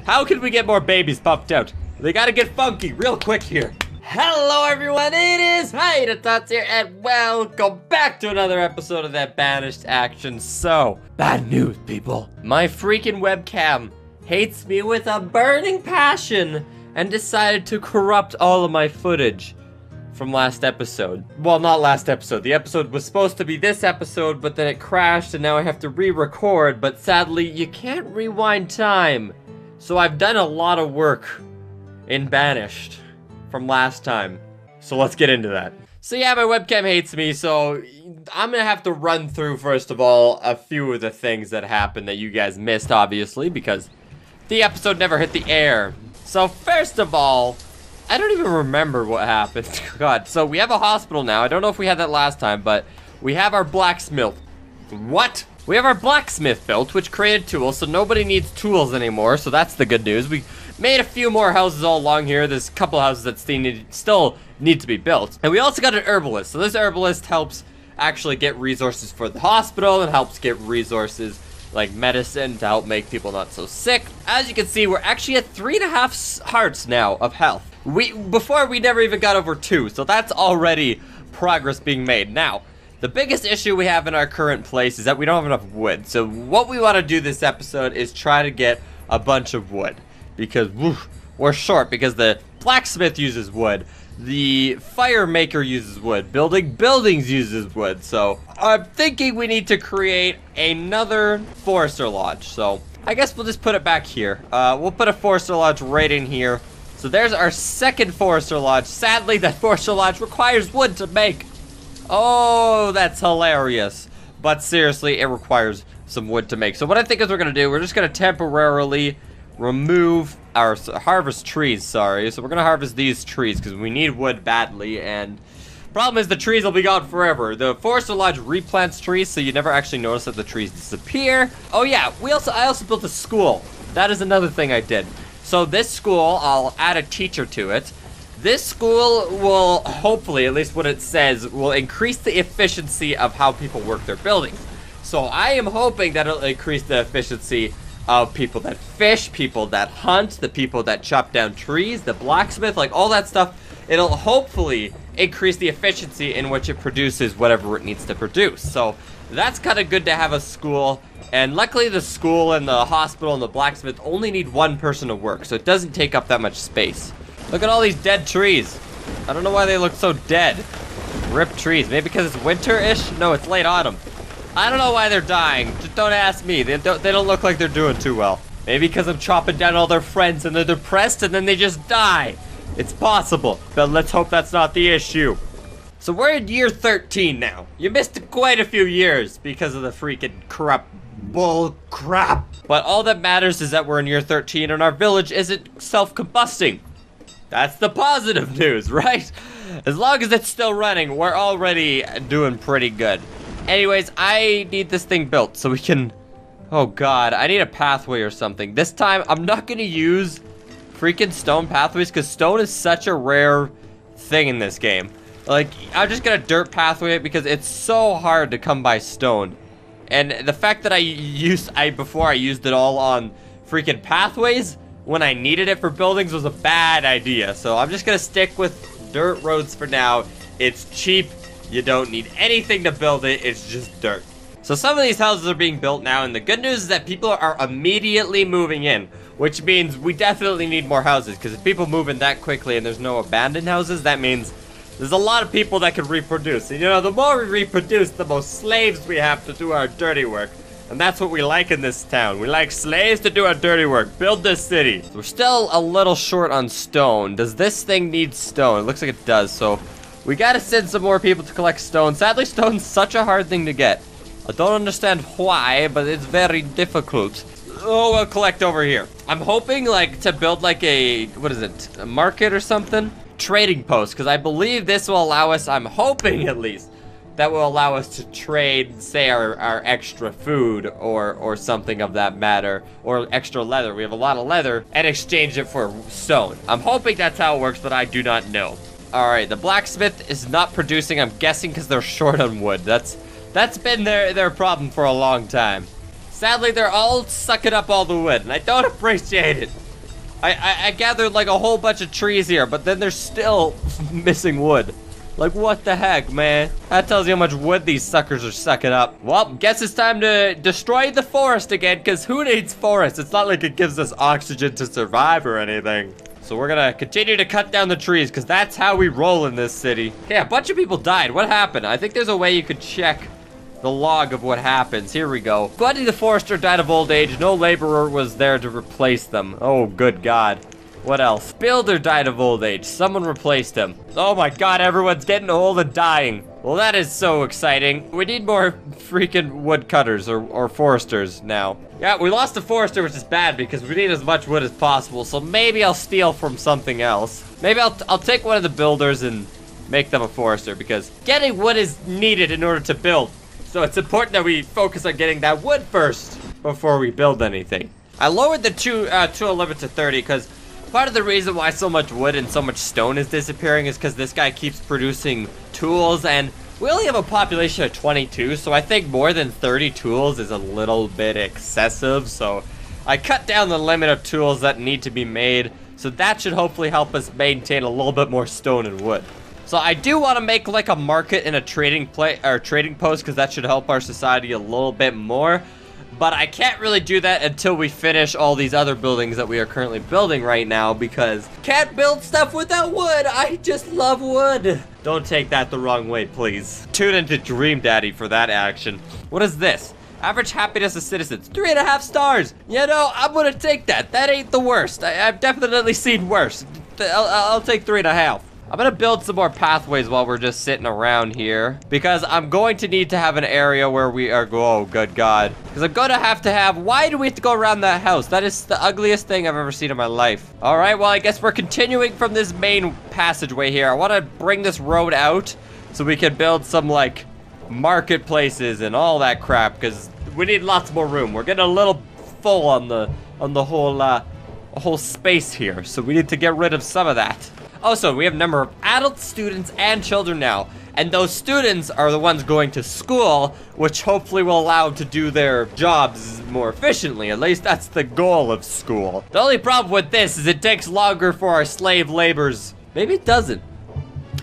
How can we get more babies pumped out? They gotta get funky real quick here. Hello everyone, it is HaterTots here, and welcome back to another episode of that Banished action. So, bad news, people. My freaking webcam hates me with a burning passion and decided to corrupt all of my footage from last episode. Well, not last episode. The episode was supposed to be this episode, but then it crashed and now I have to re-record, but sadly, you can't rewind time. So I've done a lot of work in Banished from last time. So let's get into that. So yeah, my webcam hates me, so I'm gonna have to run through, first of all, a few of the things that happened that you guys missed, obviously, because the episode never hit the air. So first of all, I don't even remember what happened. God, so we have a hospital now. I don't know if we had that last time, but we have our blacksmith. What? We have our blacksmith built, which created tools, so nobody needs tools anymore, so that's the good news. We made a few more houses all along here. There's a couple houses that still need to be built. And we also got an herbalist, so this herbalist helps actually get resources for the hospital and helps get resources like medicine to help make people not so sick. As you can see, we're actually at 3.5 hearts now of health. Before we never even got over 2, so that's already progress being made. Now, the biggest issue we have in our current place is that we don't have enough wood. So what we want to do this episode is try to get a bunch of wood, because we're short, because the blacksmith uses wood, the fire maker uses wood, building buildings uses wood. So I'm thinking we need to create another forester lodge. So I guess we'll just put it back here. We'll put a forester lodge right in here. So there's our second forester lodge. Sadly, that forester lodge requires wood to make. Oh, that's hilarious. But seriously, it requires some wood to make. So what I think is we're gonna do, we're just gonna temporarily remove our harvest trees, sorry. So we're gonna harvest these trees because we need wood badly, and problem is the trees will be gone forever. The forester lodge replants trees, so you never actually notice that the trees disappear. Oh yeah, I also built a school. That is another thing I did. So this school, I'll add a teacher to it. This school will, hopefully, at least what it says, will increase the efficiency of how people work their buildings. So I am hoping that it'll increase the efficiency of people that fish, people that hunt, the people that chop down trees, the blacksmith, like all that stuff. It'll hopefully increase the efficiency in which it produces whatever it needs to produce. So that's kind of good to have a school. And luckily the school and the hospital and the blacksmith only need one person to work, so it doesn't take up that much space. Look at all these dead trees. I don't know why they look so dead. Ripped trees. Maybe because it's winter-ish? No, it's late autumn. I don't know why they're dying. Just don't ask me. They don't look like they're doing too well. Maybe because I'm chopping down all their friends and they're depressed and then they just die. It's possible, but let's hope that's not the issue. So we're in year 13 now. You missed quite a few years because of the freaking corrupt bull crap. But all that matters is that we're in year 13 and our village isn't self-combusting. That's the positive news, right? As long as it's still running, we're already doing pretty good. Anyways, I need this thing built so we can... Oh god, I need a pathway or something. This time, I'm not gonna use freaking stone pathways because stone is such a rare thing in this game. Like, I'm just gonna dirt pathway it because it's so hard to come by stone. And the fact that before I used it all on freaking pathways when I needed it for buildings was a bad idea. So I'm just gonna stick with dirt roads for now. It's cheap. You don't need anything to build it. It's just dirt. So some of these houses are being built now, and the good news is that people are immediately moving in, which means we definitely need more houses, because if people move in that quickly and there's no abandoned houses, that means there's a lot of people that can reproduce. And you know, the more we reproduce, the more slaves we have to do our dirty work. And that's what we like in this town. We like slaves to do our dirty work. Build this city. We're still a little short on stone. Does this thing need stone? It looks like it does, so we gotta send some more people to collect stone. Sadly, stone's such a hard thing to get. I don't understand why, but it's very difficult. Oh, we'll collect over here. I'm hoping, like, to build, like, a market or something? Trading post, because I believe this will allow us, I'm hoping at least, that will allow us to trade, say, our extra food or something of that matter, or extra leather. We have a lot of leather, and exchange it for stone. I'm hoping that's how it works, but I do not know. All right, the blacksmith is not producing, I'm guessing because they're short on wood. That's been their problem for a long time. Sadly, they're all sucking up all the wood, and I don't appreciate it. I gathered like a whole bunch of trees here, but then there's still missing wood. Like, what the heck, man? That tells you how much wood these suckers are sucking up. Well, guess it's time to destroy the forest again, because who needs forest? It's not like it gives us oxygen to survive or anything. So we're gonna continue to cut down the trees, because that's how we roll in this city. Okay, a bunch of people died. What happened? I think there's a way you could check the log of what happens. Here we go. Buddy the forester died of old age. No laborer was there to replace them. Oh, good God. What else? Builder died of old age. Someone replaced him. Oh my God, everyone's getting old and dying. Well, that is so exciting. We need more freaking woodcutters or foresters now. Yeah, we lost a forester, which is bad because we need as much wood as possible. So maybe I'll steal from something else. Maybe I'll take one of the builders and make them a forester, because getting wood is needed in order to build. So it's important that we focus on getting that wood first before we build anything. I lowered the tool limit to 30 because part of the reason why so much wood and so much stone is disappearing is because this guy keeps producing tools, and we only have a population of 22, so I think more than 30 tools is a little bit excessive. So I cut down the limit of tools that need to be made, so that should hopefully help us maintain a little bit more stone and wood. So I do want to make like a market and a trading post, because that should help our society a little bit more. But I can't really do that until we finish all these other buildings that we are currently building right now, because can't build stuff without wood. I just love wood. Don't take that the wrong way, please. Tune into Dream Daddy for that action. What is this? Average happiness of citizens, 3.5 stars. You know, I'm gonna take that. That ain't the worst. I've definitely seen worse. I'll take 3.5. I'm gonna build some more pathways while we're just sitting around here, because I'm going to need to have an area where we are, oh good God. Because I'm gonna have to have, why do we have to go around that house? That is the ugliest thing I've ever seen in my life. All right, well, I guess we're continuing from this main passageway here. I wanna bring this road out so we can build some like marketplaces and all that crap, because we need lots more room. We're getting a little full on the whole space here, so we need to get rid of some of that. Also, we have a number of adult students and children now, and those students are the ones going to school, which hopefully will allow them to do their jobs more efficiently. At least that's the goal of school. The only problem with this is it takes longer for our slave laborers. Maybe it doesn't.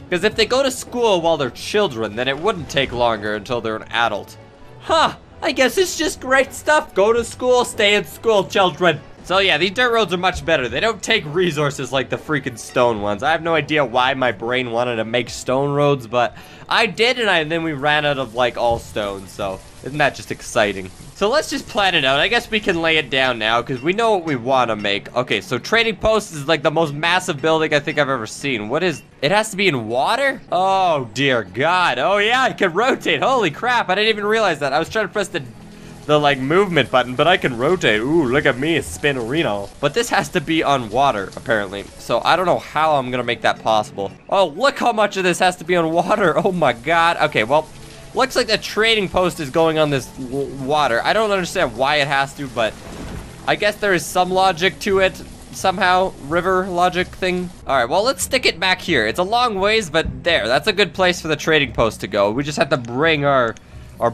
Because if they go to school while they're children, then it wouldn't take longer until they're an adult. Huh, I guess it's just great stuff. Go to school, stay in school, children. So yeah, these dirt roads are much better. They don't take resources like the freaking stone ones. I have no idea why my brain wanted to make stone roads, but I did, and then we ran out of like all stone, so isn't that just exciting? So let's just plan it out. I guess we can lay it down now, because we know what we want to make. Okay, so trading post is like the most massive building I think I've ever seen. What is, it has to be in water? Oh dear God. Oh yeah, I can rotate. Holy crap, I didn't even realize that. I was trying to press the like movement button, but I can rotate. Ooh, look at me, spin-a-reno. But this has to be on water, apparently. So I don't know how I'm gonna make that possible. Oh, look how much of this has to be on water. Oh my God. Okay, well, looks like the trading post is going on this water. I don't understand why it has to, but I guess there is some logic to it. Somehow, river logic thing. All right, well, let's stick it back here. It's a long ways, but there, that's a good place for the trading post to go. We just have to bring our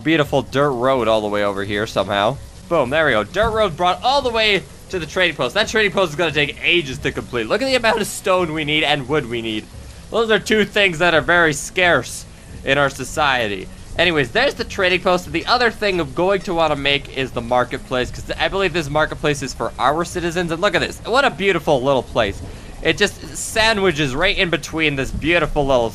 beautiful dirt road all the way over here somehow. Boom, there we go. Dirt road brought all the way to the trading post. That trading post is gonna take ages to complete. Look at the amount of stone we need and wood we need. Those are two things that are very scarce in our society. Anyways, there's the trading post. The other thing I'm going to want to make is the marketplace, because I believe this marketplace is for our citizens. And look at this. What a beautiful little place. It just sandwiches right in between this beautiful little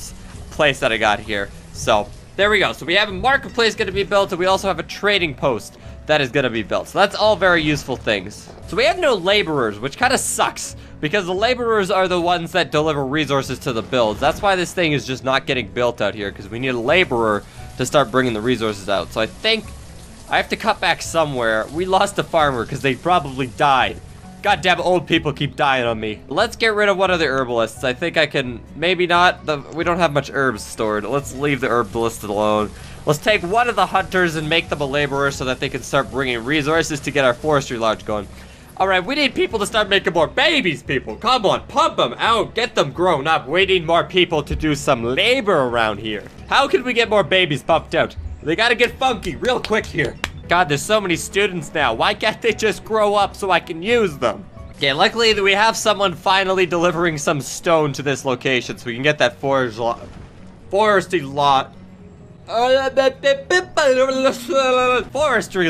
place that I got here. So there we go. So we have a marketplace going to be built, and we also have a trading post that is going to be built. So that's all very useful things. So we have no laborers, which kind of sucks, because the laborers are the ones that deliver resources to the builds. That's why this thing is just not getting built out here, because we need a laborer to start bringing the resources out. So I think I have to cut back somewhere. We lost a farmer because they probably died. Goddamn old people keep dying on me. Let's get rid of one of the herbalists. I think I can, maybe not. We don't have much herbs stored. Let's leave the herbalist alone. Let's take one of the hunters and make them a laborer so that they can start bringing resources to get our forestry lodge going. All right, we need people to start making more babies, people. Come on, pump them out, get them grown up. We need more people to do some labor around here. How can we get more babies pumped out? They gotta get funky real quick here. God, there's so many students now. Why can't they just grow up so I can use them? Okay, luckily we have someone finally delivering some stone to this location so we can get that forestry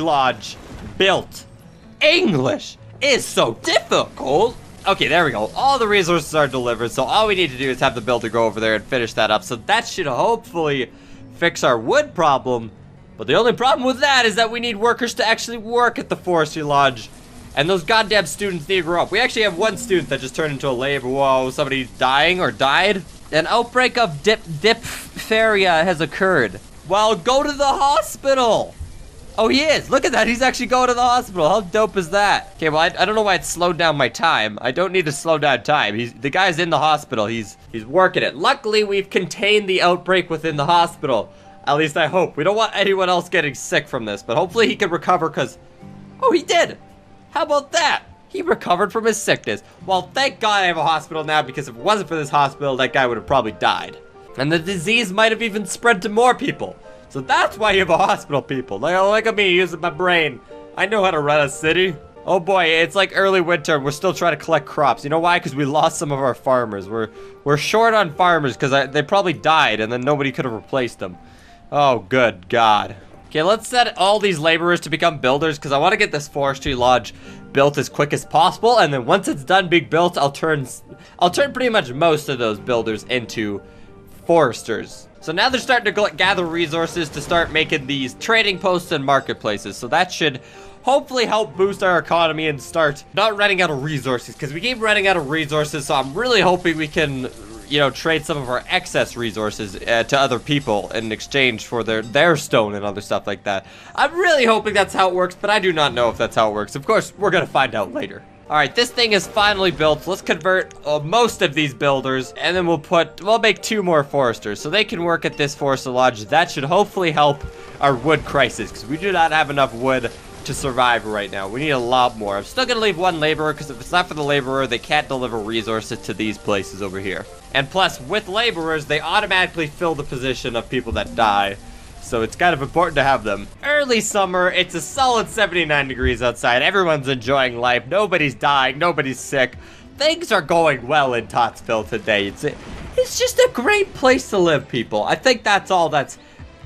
lodge built. English is so difficult. Okay, there we go. All the resources are delivered, so all we need to do is have the builder go over there and finish that up. So that should hopefully fix our wood problem. But the only problem with that is that we need workers to actually work at the forestry lodge. And those goddamn students need to grow up. We actually have one student that just turned into a labor. Whoa, somebody dying or died? An outbreak of diphtheria has occurred. Well, go to the hospital. Oh, he is. Look at that. He's actually going to the hospital. How dope is that? Okay, well, I don't know why it slowed down my time. I don't need to slow down time. The guy's in the hospital. He's working it. Luckily, we've contained the outbreak within the hospital. At least I hope. We don't want anyone else getting sick from this, but hopefully he can recover because... Oh, he did. How about that? He recovered from his sickness. Well, thank God I have a hospital now, because if it wasn't for this hospital, that guy would have probably died. And the disease might have even spread to more people. So that's why you have a hospital, people. Look at me using my brain. I know how to run a city. Oh boy, it's like early winter and we're still trying to collect crops. You know why? Because we lost some of our farmers. We're short on farmers because they probably died and then nobody could have replaced them. Oh, good God. Okay, let's set all these laborers to become builders because I want to get this forestry lodge built as quick as possible, and then once it's done being built, I'll turn pretty much most of those builders into foresters. So now they're starting to gather resources to start making these trading posts and marketplaces. So that should hopefully help boost our economy and start not running out of resources, because we keep running out of resources. So I'm really hoping we can, you know, trade some of our excess resources to other people in exchange for their stone and other stuff like that. I'm really hoping that's how it works, but I do not know if that's how it works. Of course, we're gonna find out later. All right, this thing is finally built. Let's convert most of these builders, and then we'll make 2 more foresters so they can work at this forest lodge. That should hopefully help our wood crisis, because we do not have enough wood to survive right now. We need a lot more. I'm still gonna leave 1 laborer, because if it's not for the laborer, they can't deliver resources to these places over here. And plus, with laborers, they automatically fill the position of people that die. So it's kind of important to have them. Early summer, it's a solid 79 degrees outside. Everyone's enjoying life. Nobody's dying. Nobody's sick. Things are going well in Totsville today. It's just a great place to live, people. I think that's all that's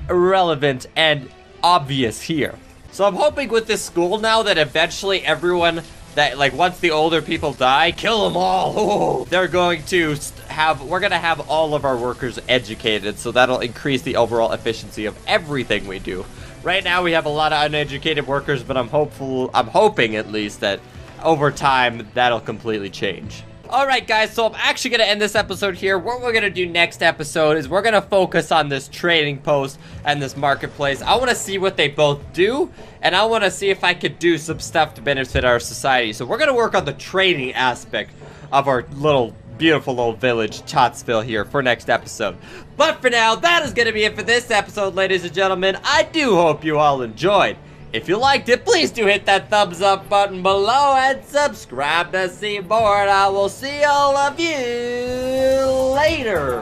relevant and obvious here. So I'm hoping with this school now that eventually everyone that, like, once the older people die, kill them all. Oh, they're going to we're gonna have all of our workers educated, so that'll increase the overall efficiency of everything we do. Right now we have a lot of uneducated workers, but I'm hoping at least that over time that'll completely change. Alright guys, so I'm actually going to end this episode here. What we're going to do next episode is we're going to focus on this trading post and this marketplace. I want to see what they both do, and I want to see if I could do some stuff to benefit our society. So we're going to work on the trading aspect of our beautiful little village, Totsville, here for next episode. But for now, that is going to be it for this episode, ladies and gentlemen. I do hope you all enjoyed. If you liked it, please do hit that thumbs up button below and subscribe to see more. And I will see all of you later.